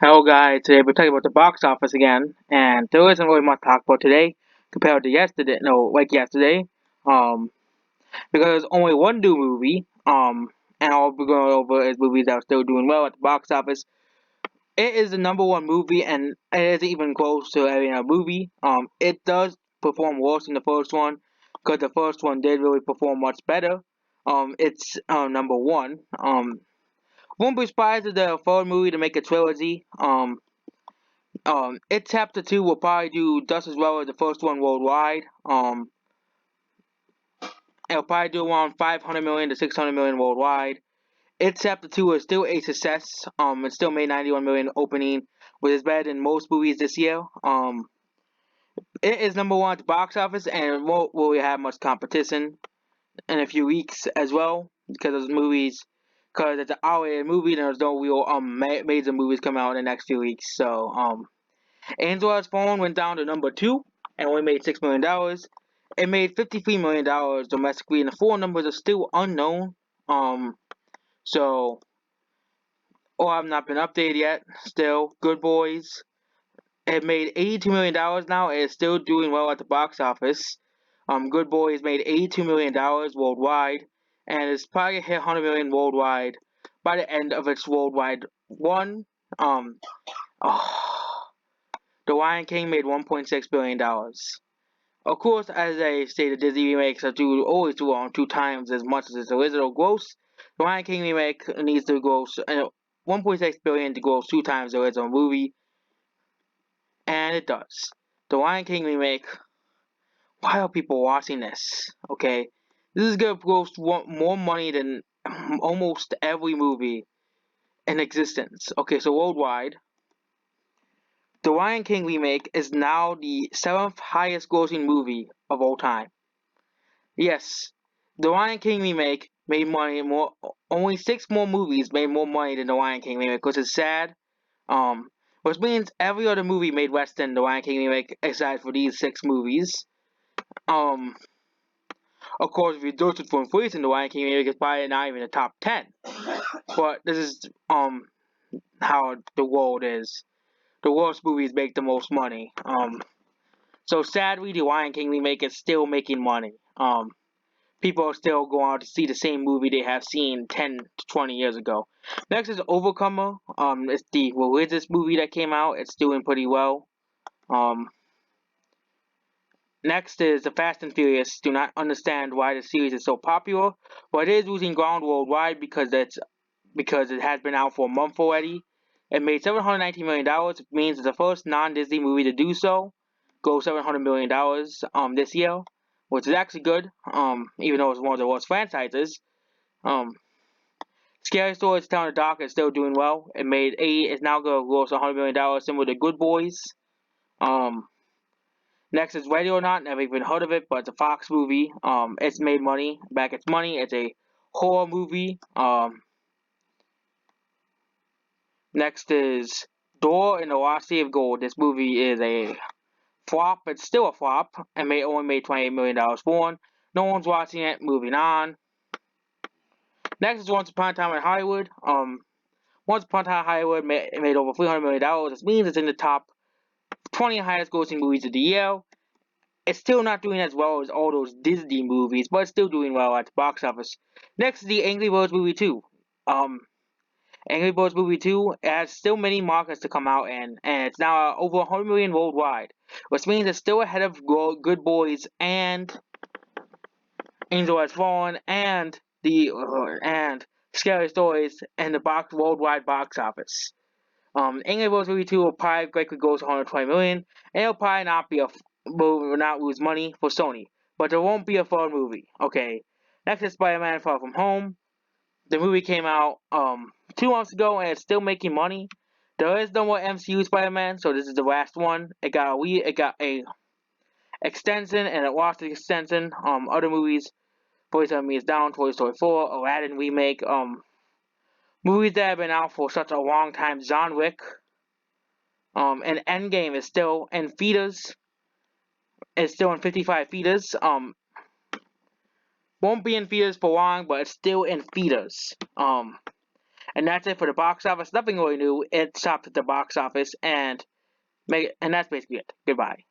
Hello guys, today we're talking about the box office again, and there isn't really much to talk about today compared to yesterday, no, like yesterday, um, because there's only one new movie, and all we're going over is movies that are still doing well at the box office. It is the number one movie, and it isn't even close to having a movie. It does perform worse than the first one, because the first one did really perform much better. It's number one. Won't be surprised if the third movie to make a trilogy. It Chapter 2 will probably do just as well as the first one worldwide. It'll probably do around 500 million to 600 million worldwide. It Chapter 2 is still a success. It still made 91 million opening, which is better than most movies this year. It is number one at the box office, and it won't really have much competition in a few weeks as well because those movies. Because it's an R-rated movie, and there's no real major movies coming out in the next few weeks. So Angela's Phone went down to number two and only made $6 million. It made $53 million domestically, and the full numbers are still unknown. Um, so or have not been updated yet. Still, Good Boys. It made $82 million now. It is still doing well at the box office. Good Boys made $82 million worldwide, and it's probably gonna hit 100 million worldwide by the end of its worldwide run. Um, oh, The Lion King made $1.6 billion. Of course, as they say, the Disney remakes are always do on two times as much as its original gross. The Lion King remake needs to gross 1.6 billion to gross two times the original movie, and it does. The Lion King remake. Why are people watching this? Okay, this is gonna gross more money than almost every movie in existence. Okay, so worldwide, the Lion King remake is now the seventh highest grossing movie of all time. Yes, the Lion King remake made money more. Only six more movies made more money than the Lion King remake, which is sad. Which means every other movie made less than the Lion King remake, aside for these six movies. Um, of course, if you adjust it for inflation, the Lion King remake is probably not even the top 10. But this is how the world is. The worst movies make the most money. So sadly, the Lion King remake is still making money. People are still going out to see the same movie they have seen 10 to 20 years ago. Next is Overcomer. It's the religious movie that came out. It's doing pretty well. Um, Next is The Fast and Furious. Do not understand why the series is so popular, but it is losing ground worldwide because it has been out for a month already. It made $719 million. It means it's the first non-Disney movie to do so. Go $700 million this year, which is actually good. Even though it's one of the worst franchises. Um, Scary Stories to Tell in the Dark is still doing well. It's now going to gross $100 million, similar to Good Boys. Um, Next is Ready or Not. Never even heard of it, but it's a Fox movie. It's made money, back its money. It's a horror movie. Next is Door in the Lost Sea of Gold. This movie is a flop. It's still a flop, and only made $28 million for one. No one's watching it. Moving on. Next is Once Upon a Time in Hollywood. Once Upon a Time in Hollywood made over $300 million. This means it's in the top 20 highest grossing movies of the year. It's still not doing as well as all those Disney movies, but it's still doing well at the box office. Next is the Angry Birds movie 2. Um, Angry Birds movie 2 has still many markets to come out in, and it's now over 100 million worldwide, which means it's still ahead of Good Boys and Angel Has Fallen and Scary Stories and the worldwide box office. Angry Birds movie 2 will probably likely go to 120 million, and it'll probably will not lose money for Sony. But there won't be a third movie. Okay. Next is Spider-Man Far From Home. The movie came out 2 months ago, and it's still making money. There is no more MCU Spider-Man, so this is the last one. It got a extension, and it lost the extension. Other movies, 47 Meters Down, Toy Story 4, Aladdin remake. Movies that have been out for such a long time. John Wick. And Endgame is still in feeders. It's still in 55 feeders. Won't be in feeders for long, but it's still in feeders. And that's it for the box office. Nothing really new. It stopped at the box office, and that's basically it. Goodbye.